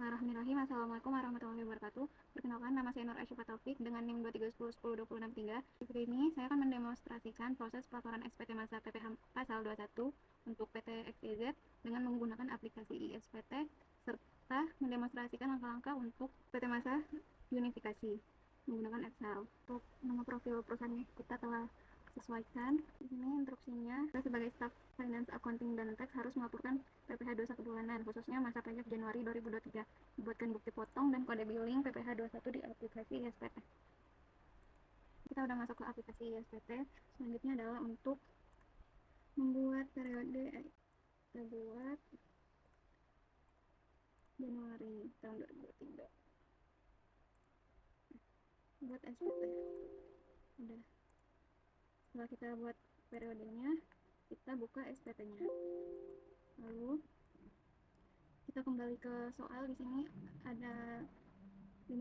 Bismillahirrahmanirrahim. Assalamualaikum warahmatullahi wabarakatuh. Perkenalkan, nama saya Nur Aisyah Taufik dengan NIM 2310102063. Di video ini saya akan mendemonstrasikan proses pelaporan SPT masa PPh pasal 21 untuk PT XYZ dengan menggunakan aplikasi ISPT serta mendemonstrasikan langkah-langkah untuk PT masa unifikasi menggunakan Excel. Untuk nama profil perusahaan kita telah sesuaikan. Di sini instruksinya, kita sebagai staf finance, accounting, dan tax harus melaporkan PPh 21 bulanan, khususnya masa pajak Januari 2023. Dibuatkan bukti potong dan kode billing PPh 21 di aplikasi ISPT. Kita udah masuk ke aplikasi ISPT. Selanjutnya adalah untuk membuat periode. Kita buat Januari tahun 2023. Buat SPT. Udah. Setelah kita buat periodenya, kita buka SPT-nya. Lalu kita kembali ke soal. Di sini ada 15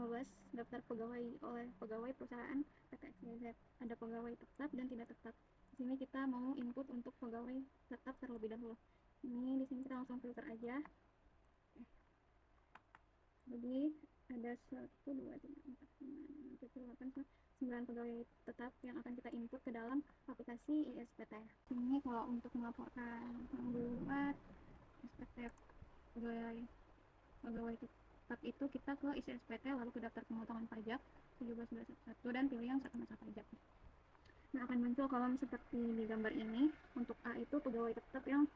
daftar pegawai oleh pegawai perusahaan PT XYZ. Ada pegawai tetap dan tidak tetap. Di sini kita mau input untuk pegawai tetap terlebih dahulu. Ini di sini kita langsung filter aja. Jadi ada 1, 2, 3, 4, 5, 6, 7, 8, 9 pegawai tetap yang akan kita input ke dalam aplikasi ISPT. Ini kalau untuk melaporkan membuat SPT pegawai tetap itu, kita ke isi SPT, lalu ke daftar pemotongan pajak 17.11.1 dan pilih yang satu masa pajak. Nah, akan muncul kolom seperti di gambar ini. Untuk A itu pegawai tetap yang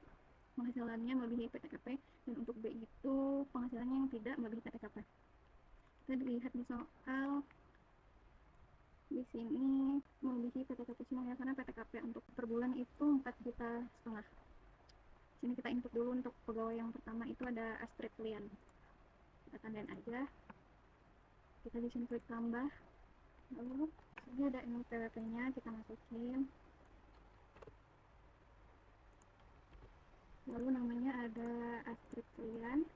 penghasilannya melebihi PTKP, dan untuk B itu penghasilannya yang tidak melebihi PTKP. Kita dilihat di soal, di sini melebihi PTKP semuanya karena PTKP untuk per bulan itu 4,5 juta. Sini kita input dulu untuk pegawai yang pertama, itu ada Astrid Lian. Kita tandain aja. Kita di sini klik tambah. Lalu ini ada NPWP-nya, kita masukin. Lalu namanya ada Astrid Lian,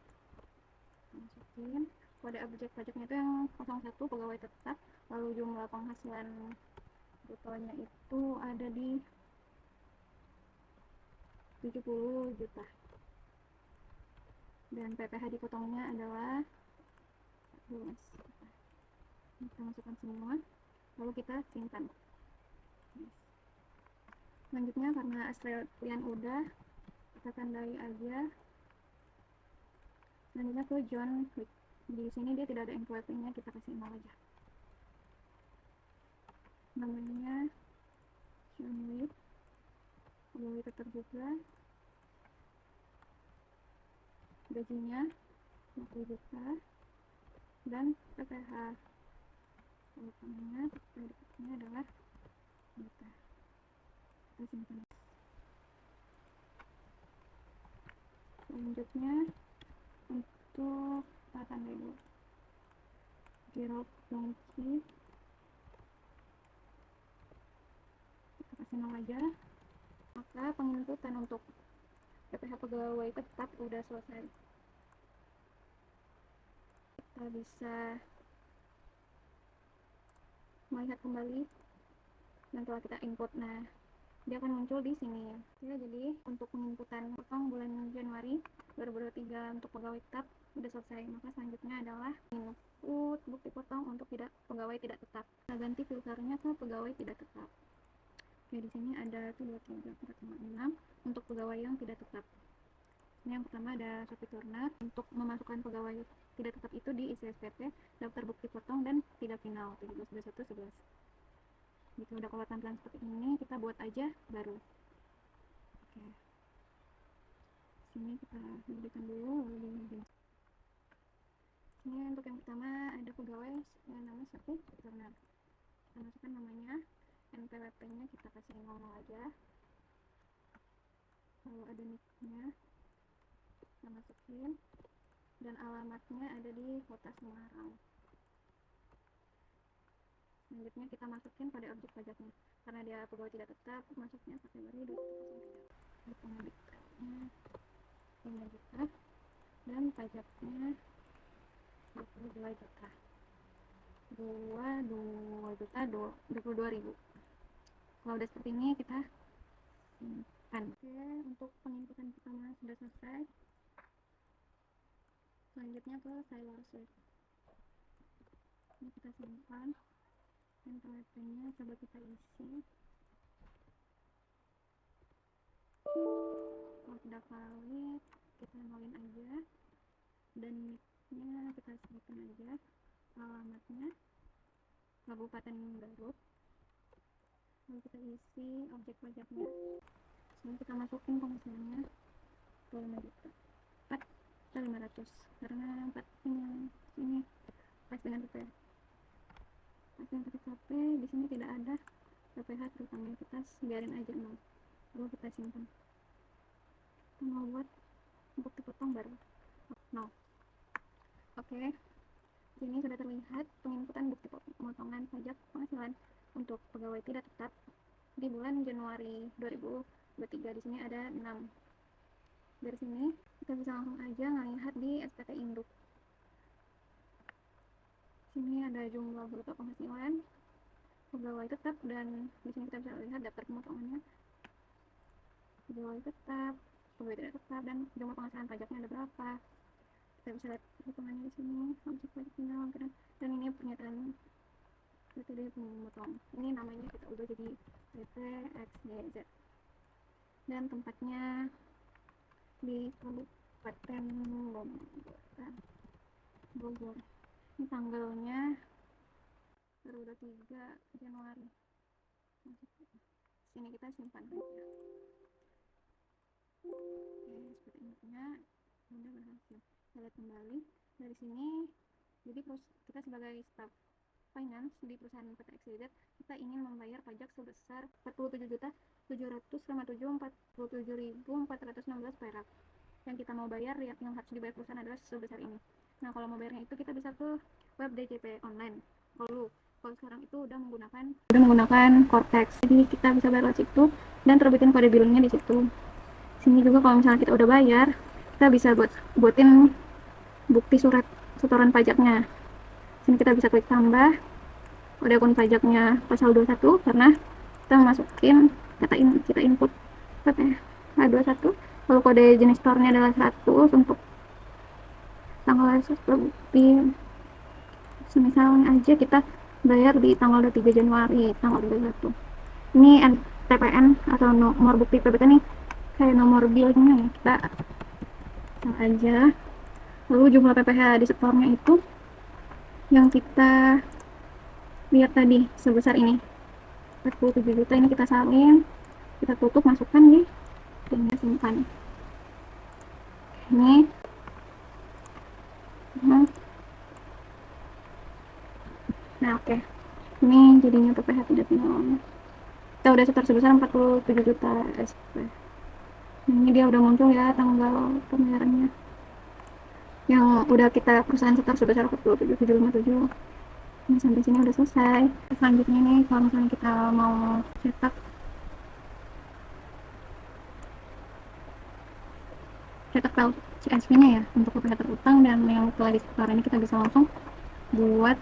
masukin. Kode objek pajaknya itu yang 01, pegawai tetap. Lalu jumlah penghasilan brutonya itu ada di 70 juta. Dan PPh dipotongnya adalah 12 juta. Kita masukkan semua, lalu kita simpan. Selanjutnya karena Australian udah, kita tandai aja. Selanjutnya ke John Wick. Di sini dia tidak ada employee-nya, kita kasih 0 aja. Namanya John Wick, pegawai tetap juga. Gajinya 50 juta dan PPh utamanya PPh adalah juta. Kita simpan. Selanjutnya untuk tanda dulu Gerald Donkey, kita kasih 0 aja. Maka penginputan untuk PPh pegawai tetap udah selesai. Kita bisa melihat kembali dan telah kita input. Nah, dia akan muncul di sini. Ya, jadi untuk penginputan potong bulan Januari 2023 untuk pegawai tetap udah selesai. Maka selanjutnya adalah input bukti potong untuk pegawai tidak tetap. Kita ganti filternya ke pegawai tidak tetap. Oke, di sini ada 1, 2, 3, 4, 5, 6 untuk pegawai yang tidak tetap. Ini yang pertama ada Sophie Turner. Untuk memasukkan pegawai tidak tetap itu di isi SPT, daftar bukti potong dan tidak final 17.11. Jika udah kalau tampilan seperti ini, kita buat aja baru. Oke. Sini kita berikan dulu, lalu sini untuk yang pertama ada pegawai yang nama Sophie Turner. Kita masukkan namanya, NPWP-nya kita kasih 0 aja. Lalu ada nick-nya, kita masukin, dan alamatnya ada di Kota Semarang. Selanjutnya kita masukin pada objek pajaknya, karena dia pegawai tidak tetap, masuknya Februari 2003. Penerbitnya 5 juta dan pajaknya 22 juta. 2 juta 22.000. Kalau udah seperti ini kita simpan. Oke, untuk penginputan pertama sudah selesai. Selanjutnya ke Sailor Swift. Ini kita simpan, dan nya coba kita isi. Kalau tidak valid, kita nolin aja, dan nicknya kita sebutkan aja, alamatnya Kabupaten Garut, lalu kita isi objek pajaknya. Sini kita masukin penghasilannya 5 juta 4 atau 500 karena 4 ini pas dengan PP. Pas dengan PTKP di sini tidak ada PPh terutama, kita biarin aja 0, lalu kita simpan. Kita mau buat bukti potong baru 0. Oke, sini sudah terlihat penginputan bukti pemotongan pajak penghasilan untuk pegawai tidak tetap di bulan Januari 2023. Di sini ada 6. Dari sini kita bisa langsung aja melihat di SPT induk. Sini ada jumlah bruto penghasilan pegawai tetap, dan di sini kita bisa lihat daftar pemotongannya pegawai tetap, pegawai tidak tetap, dan jumlah penghasilan pajaknya ada berapa. Kita bisa lihat hitungannya di sini, objek pajak final, dan ini pernyataan BPD pemotong. Ini namanya kita ubah jadi PT XYZ, dan tempatnya di Kabupaten Bogor. Ini tanggalnya 23 Januari. Sini kita simpan aja. Oke, seperti ini udah berhasil. Kita lihat kembali dari sini. Jadi kita sebagai staff finance di perusahaan PT XYZ, kita ingin membayar pajak sebesar 47.757.416 perak. Yang kita mau bayar, yang harus dibayar perusahaan adalah sebesar ini. Nah, kalau mau bayarnya itu kita bisa ke web DJP online. Kalau sekarang itu udah menggunakan Cortex. Jadi kita bisa bayar lewat situ dan terbitin kode billnya di situ. Sini juga kalau misalnya kita udah bayar, kita bisa buatin bukti surat setoran pajaknya. Sini kita bisa klik tambah kode akun pajaknya pasal 21 karena kita masukin kita input PPh 21, lalu kode jenis store-nya adalah 100 untuk tanggal bukti. Misalnya aja kita bayar di tanggal 23 Januari tanggal 21. Ini TPN atau nomor bukti PBT nih kayak nomor billnya, kita pasang aja. Lalu jumlah PPh di setornya itu yang kita lihat tadi sebesar ini 47 juta, ini kita salin, kita tutup, masukkan di sini, simpan. Ini nah oke. Ini jadinya PPh tidak final. Kita udah setor sebesar 47 juta SP. Ini dia udah muncul ya tanggal pembayarannya yang udah kita perusahaan setor sebesar 47.757. Ini sampai sini udah selesai. Selanjutnya nih, kalau misalnya kita mau cetak file CSV-nya ya untuk PPh terutang dan yang telah disetor, ini kita bisa langsung buat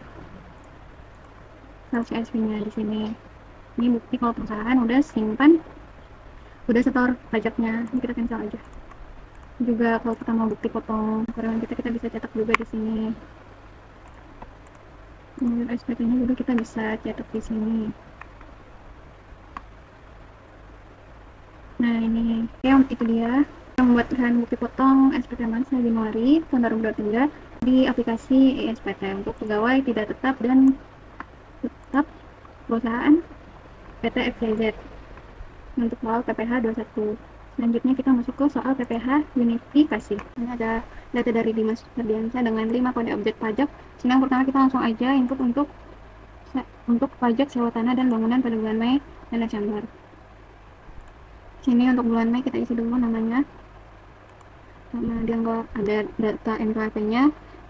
file CSV-nya di sini. Ini bukti kalau perusahaan udah simpan, udah setor pajaknya. Ini kita cancel aja. Juga kalau kita mau bukti potong karyawan kita bisa cetak juga di sini. SPT-nya juga kita bisa cetak di sini. Nah ini itu dia yang membuat bahan bukti potong SPT masa Januari tahun 2023 di aplikasi ESPT untuk pegawai tidak tetap dan tetap perusahaan PT XYZ untuk soal PPh 21. Selanjutnya kita masuk ke soal PPh unifikasi. Ini ada data dari Dimas Ferdiansyah dengan 5 kode objek pajak. Sini yang pertama kita langsung aja input untuk pajak sewa tanah dan bangunan pada bulan Mei dan Desember. Sini untuk bulan Mei kita isi dulu namanya. Karena dia nggak ada data NPWP-nya,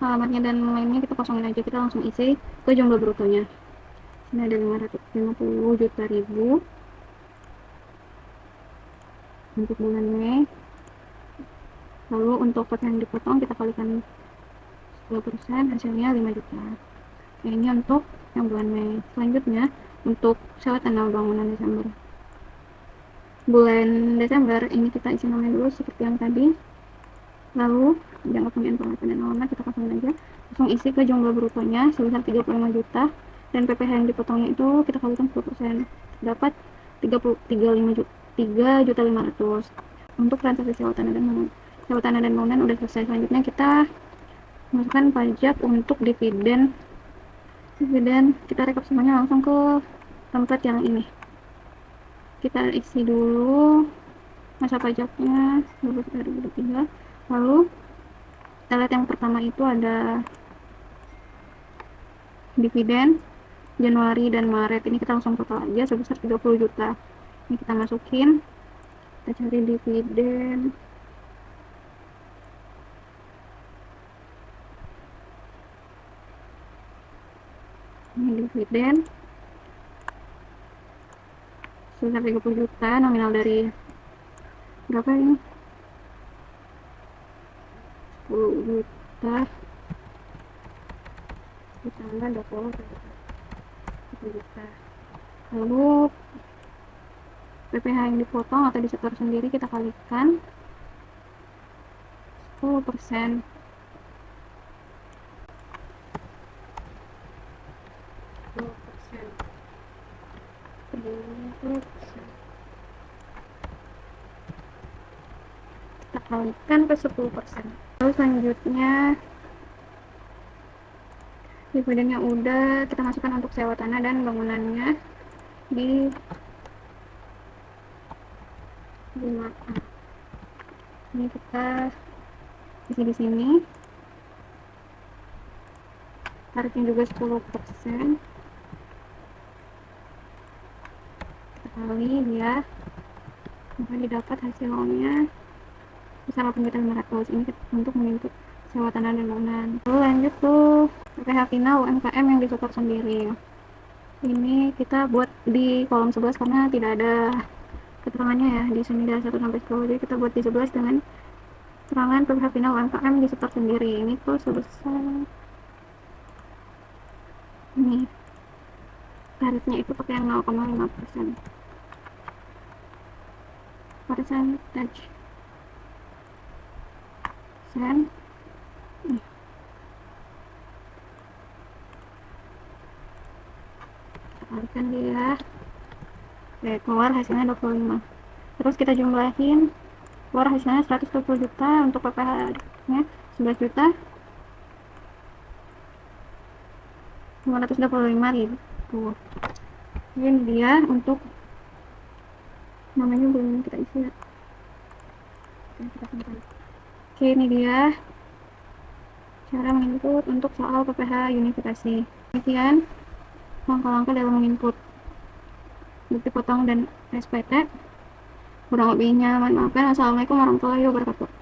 alamatnya dan lainnya kita kosongin aja, kita langsung isi ke jumlah brutonya. Ini ada 550 juta ribu untuk bulan Mei. Lalu untuk pot yang dipotong kita kalikan 10%, hasilnya 5 juta. Nah, ini untuk yang bulan Mei. Selanjutnya untuk sewa tanah bangunan Desember. Bulan Desember ini kita isi namanya dulu seperti yang tadi. Lalu jangka penggunaan penghasilan dan alamat kita kosongin aja, langsung isi ke jumlah brutonya sebesar 35 juta dan PPh yang dipotongnya itu kita kalikan 10%, dapat 35 juta 3.500.000. Untuk transaksi sewa tanah dan bangunan udah selesai. Selanjutnya kita masukkan pajak untuk dividen. Kita rekap semuanya langsung ke template yang ini. Kita isi dulu masa pajaknya 2023. Lalu kita lihat yang pertama itu ada dividen Januari dan Maret. Ini kita langsung total aja sebesar 30 juta. Ini kita masukin, kita cari dividen. Ini dividen sebesar 30 juta, nominal dari berapa ini? 10 juta ditambah 20 juta. Lalu PPh yang dipotong atau disetor sendiri kita kalikan 10%. Kita kalikan ke 10%. Lalu selanjutnya dividen yang udah kita masukkan untuk sewa tanah dan bangunannya di 5A. Ini kita isi di sini, tarifnya juga 10%. Kita kali dia, maka didapat hasilnya besar 8.500.000. Ini untuk menginput sewa tanah dan bangunan. Lalu lanjut tuh PPh final UMKM yang disetor sendiri. Ini kita buat di kolom 11 karena tidak ada keterangannya ya di sini dari 1 sampai 10. Jadi kita buat di 11 dengan keterangan PPh final UMKM disetor sendiri. Ini tuh sebesar ini, tarifnya itu pakai yang 0,5% percentage sen. Kalikan dia, oke, keluar hasilnya 25. Terus kita jumlahin, keluar hasilnya 120 juta. Untuk PPh nya 11 juta 525.000. Ini dia untuk namanya belum kita isi ya. Oke, ini dia cara menginput untuk soal PPh unifikasi. Demikian langkah-langkah dalam menginput bukti potong dan SPT. Kurang lebihnya mohon maaf. Assalamualaikum warahmatullahi wabarakatuh.